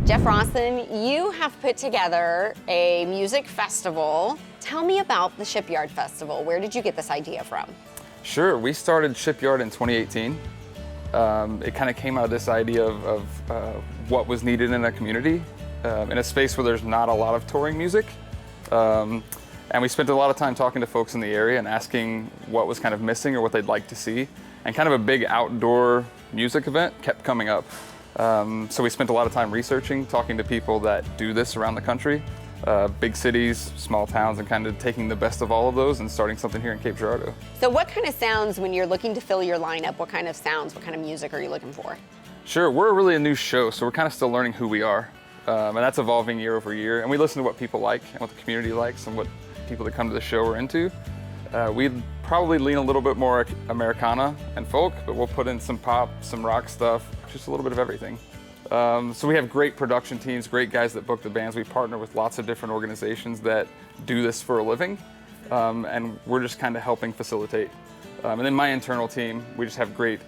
Jeff Rossin, you have put together a music festival. Tell me about the Shipyard Festival. Where did you get this idea from? Sure, we started Shipyard in 2018. It kind of came out of this idea of what was needed in a community, in a space where there's not a lot of touring music. And we spent a lot of time talking to folks in the area and asking what was kind of missing or what they'd like to see. And kind of a big outdoor music event kept coming up. So we spent a lot of time researching, talking to people that do this around the country, big cities, small towns, and kind of taking the best of all of those and starting something here in Cape Girardeau. So what kind of sounds, when you're looking to fill your lineup, what kind of sounds, what kind of music are you looking for? Sure, we're really a new show, so we're kind of still learning who we are. And that's evolving year over year. And we listen to what people like and what the community likes and what people that come to the show are into. We'd probably lean a little bit more Americana and folk, but we'll put in some pop, some rock stuff, just a little bit of everything. So we have great production teams, great guys that book the bands. We partner with lots of different organizations that do this for a living, and we're just kind of helping facilitate. And then my internal team, we just have great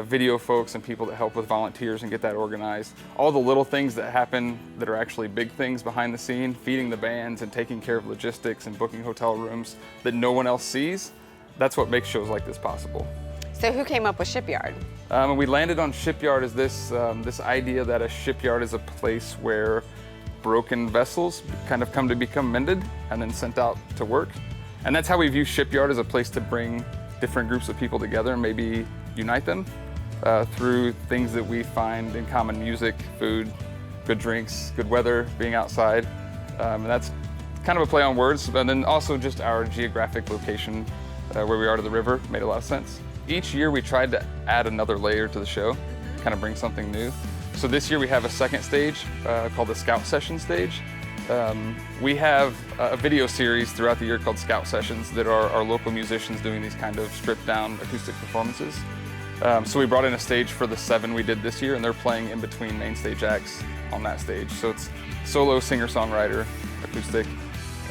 video folks and people that help with volunteers and get that organized. All the little things that happen that are actually big things behind the scene, feeding the bands and taking care of logistics and booking hotel rooms that no one else sees, that's what makes shows like this possible. So who came up with Shipyard? And we landed on Shipyard as this idea that a shipyard is a place where broken vessels kind of come to become mended and then sent out to work. And that's how we view Shipyard, as a place to bring different groups of people together and maybe unite them through things that we find in common: music, food, good drinks, good weather, being outside. And that's kind of a play on words, and then also just our geographic location where we are to the river made a lot of sense. Each year we tried to add another layer to the show, kind of bring something new. So this year we have a second stage called the Scout Session stage. We have a video series throughout the year called Scout Sessions that are our local musicians doing these kind of stripped down acoustic performances. So we brought in a stage for the 7 we did this year, and they're playing in between main stage acts on that stage. So it's solo singer-songwriter, acoustic.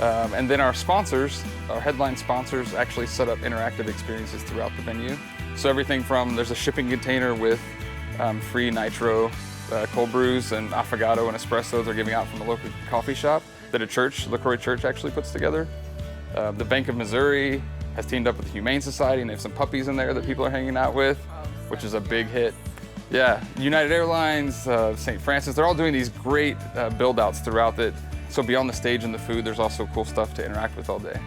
And then our sponsors, our headline sponsors, actually set up interactive experiences throughout the venue. So everything from, there's a shipping container with free nitro cold brews and affogato and espresso they're giving out from the local coffee shop that a church, LaCroix Church, actually puts together. The Bank of Missouri has teamed up with the Humane Society, and they have some puppies in there that people are hanging out with, which is a big hit. Yeah, United Airlines, St. Francis, they're all doing these great build-outs throughout it. So beyond the stage and the food, there's also cool stuff to interact with all day.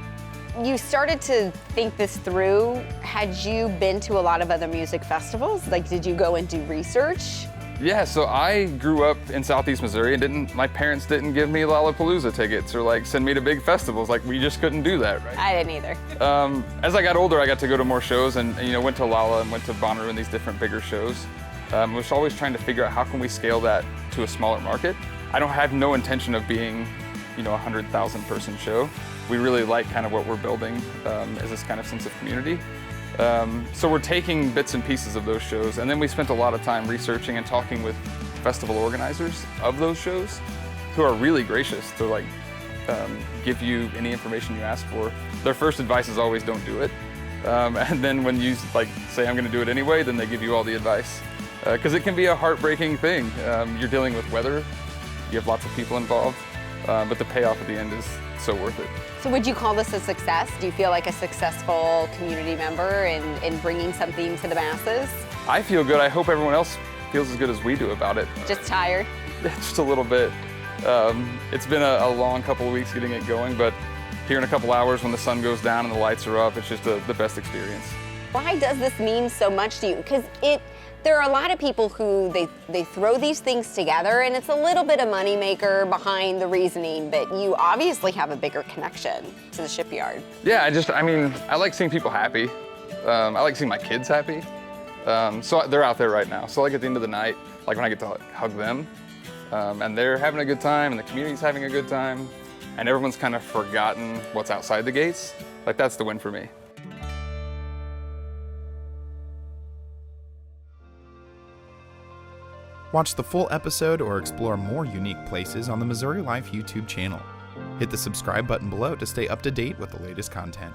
You started to think this through. Had you been to a lot of other music festivals? Like, did you go and do research? Yeah, so I grew up in Southeast Missouri, and my parents didn't give me Lollapalooza tickets or like send me to big festivals. Like, we just couldn't do that, right? I didn't either. As I got older, I got to go to more shows and went to Lolla and went to Bonnaroo and these different bigger shows. I was always trying to figure out how can we scale that to a smaller market. I don't have no intention of being, a 100,000 person show. We really like kind of what we're building as this kind of sense of community. So we're taking bits and pieces of those shows, and then we spent a lot of time researching and talking with festival organizers of those shows who are really gracious to give you any information you ask for. Their first advice is always don't do it. And then when you say I'm gonna do it anyway, then they give you all the advice. Because it can be a heartbreaking thing. You're dealing with weather, you have lots of people involved, but the payoff at the end is so worth it. So would you call this a success? Do you feel like a successful community member in bringing something to the masses? I feel good. I hope everyone else feels as good as we do about it. Just tired? Just a little bit. It's been a long couple of weeks getting it going, but here in a couple hours when the sun goes down and the lights are up, it's just the best experience. Why does this mean so much to you? Because there are a lot of people who they throw these things together, and it's a little bit of moneymaker behind the reasoning, but you obviously have a bigger connection to the Shipyard. Yeah, I like seeing people happy. I like seeing my kids happy. So they're out there right now. So at the end of the night, when I get to hug them, and they're having a good time, and the community's having a good time, and everyone's kind of forgotten what's outside the gates, that's the win for me. Watch the full episode or explore more unique places on the Missouri Life YouTube channel. Hit the subscribe button below to stay up to date with the latest content.